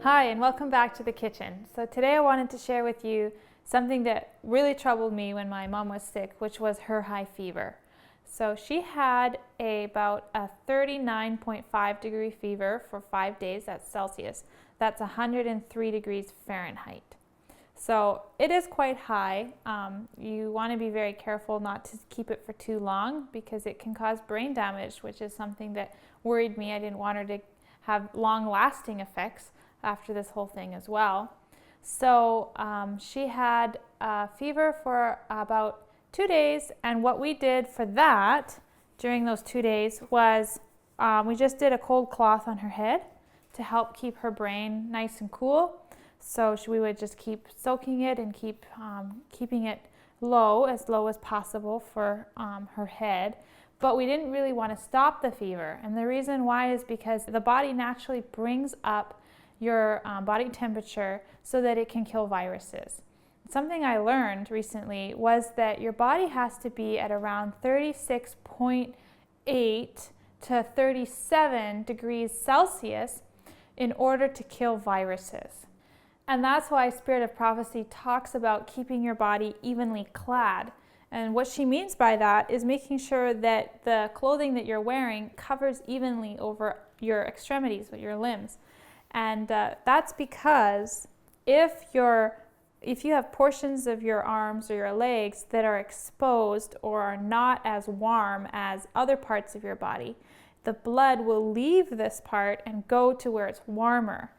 Hi, and welcome back to the kitchen. So today I wanted to share with you something that really troubled me when my mom was sick, which was her high fever. So she had about a 39.5 degree fever for 5 days, that's Celsius. That's 103 degrees Fahrenheit. So it is quite high. You want to be very careful not to keep it for too long because it can cause brain damage, which is something that worried me. I didn't want her to have long-lasting effects after this whole thing as well. So she had a fever for about 2 days, and what we did for that during those 2 days was we just did a cold cloth on her head to help keep her brain nice and cool. So we would just keep soaking it and keeping it low as possible for her head. But we didn't really want to stop the fever, and the reason why is because the body naturally brings up your body temperature so that it can kill viruses. Something I learned recently was that your body has to be at around 36.8 to 37 degrees Celsius in order to kill viruses. And that's why Spirit of Prophecy talks about keeping your body evenly clad. And what she means by that is making sure that the clothing that you're wearing covers evenly over your extremities, with your limbs. And that's because if you have portions of your arms or your legs that are exposed or are not as warm as other parts of your body, the blood will leave this part and go to where it's warmer.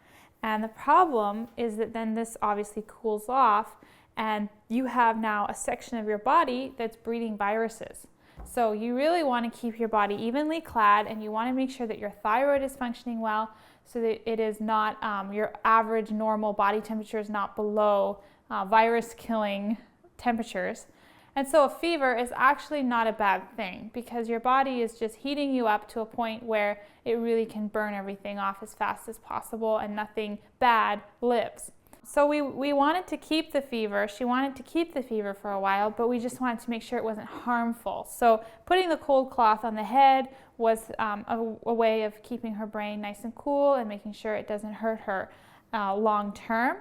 And the problem is that then this obviously cools off, and you have now a section of your body that's breeding viruses. So you really want to keep your body evenly clad, and you want to make sure that your thyroid is functioning well, so that it is not, your average normal body temperature is not below virus-killing temperatures. And so a fever is actually not a bad thing because your body is just heating you up to a point where it really can burn everything off as fast as possible and nothing bad lives. So we wanted to keep the fever. She wanted to keep the fever for a while, but we just wanted to make sure it wasn't harmful. So putting the cold cloth on the head was a way of keeping her brain nice and cool and making sure it doesn't hurt her long term.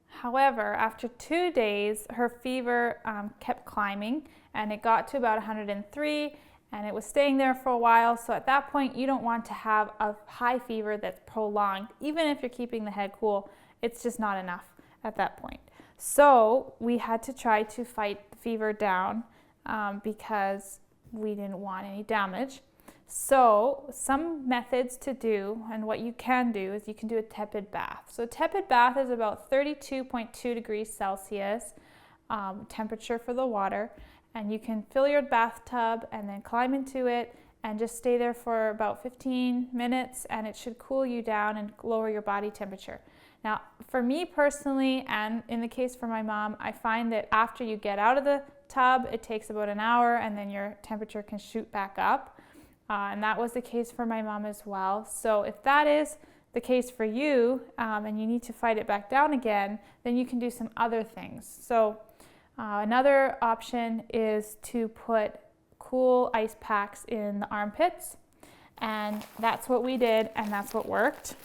However, after 2 days, her fever kept climbing, and it got to about 103, and it was staying there for a while. So at that point, you don't want to have a high fever that's prolonged. Even if you're keeping the head cool, it's just not enough at that point. So we had to try to fight the fever down because we didn't want any damage. So some methods to do, and what you can do, is you can do a tepid bath. So a tepid bath is about 32.2 degrees Celsius temperature for the water, and you can fill your bathtub and then climb into it and just stay there for about 15 minutes, and it should cool you down and lower your body temperature. Now, for me personally, and in the case for my mom, I find that after you get out of the tub, it takes about an hour, and then your temperature can shoot back up. And that was the case for my mom as well. So if that is the case for you, and you need to fight it back down again, then you can do some other things. So another option is to put cool ice packs in the armpits. And that's what we did, and that's what worked.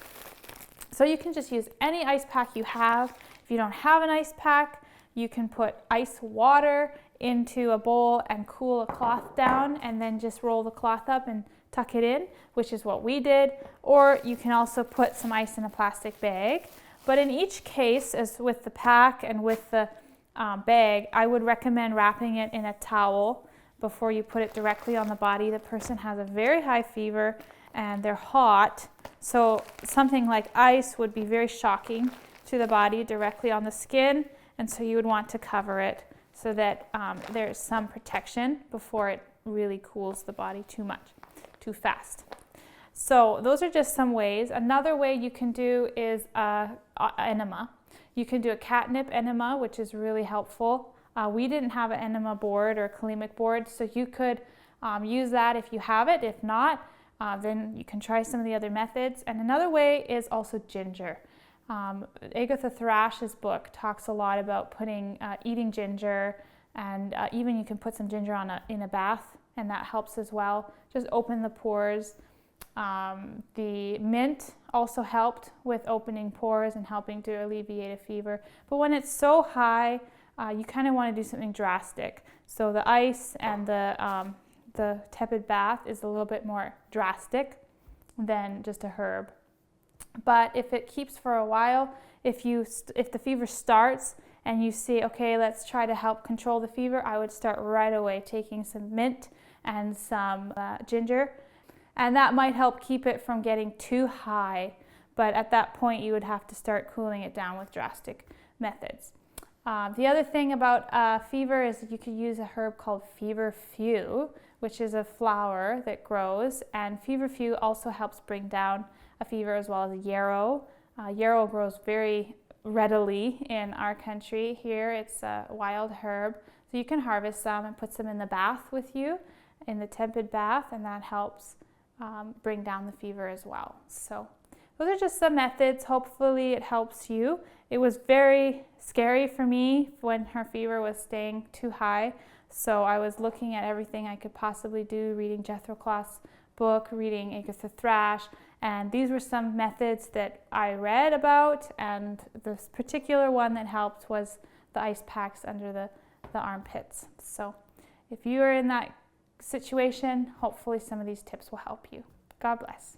So you can just use any ice pack you have. If you don't have an ice pack, you can put ice water into a bowl and cool a cloth down, and then just roll the cloth up and tuck it in, which is what we did. Or you can also put some ice in a plastic bag. But in each case, as with the pack and with the bag, I would recommend wrapping it in a towel before you put it directly on the body. The person has a very high fever and they're hot, so something like ice would be very shocking to the body directly on the skin, and so you would want to cover it so that there's some protection before it really cools the body too fast. So those are just some ways. Another way you can do is enema. You can do a catnip enema, which is really helpful. We didn't have an enema board or kalemic board, so you could use that if you have it. If not, then you can try some of the other methods. And another way is also ginger. Agatha Thrash's book talks a lot about eating ginger, and even you can put some ginger in a bath, and that helps as well. Just open the pores The mint also helped with opening pores and helping to alleviate a fever. But when it's so high, you kind of want to do something drastic. So the ice and the tepid bath is a little bit more drastic than just a herb. But if it keeps for a while, if the fever starts and you see, okay, let's try to help control the fever, I would start right away taking some mint and some ginger, and that might help keep it from getting too high. But at that point, you would have to start cooling it down with drastic methods. The other thing about fever is you could use a herb called feverfew, which is a flower that grows, and feverfew also helps bring down a fever, as well as yarrow. Yarrow grows very readily in our country here. It's a wild herb, so you can harvest some and put some in the bath with you, in the tepid bath, and that helps bring down the fever as well. So those are just some methods. Hopefully it helps you. It was very scary for me when her fever was staying too high, so I was looking at everything I could possibly do, reading Jethro Kloss's book, reading Agatha Thrash, and these were some methods that I read about, and this particular one that helped was the ice packs under the armpits. So if you are in that situation, hopefully some of these tips will help you. God bless.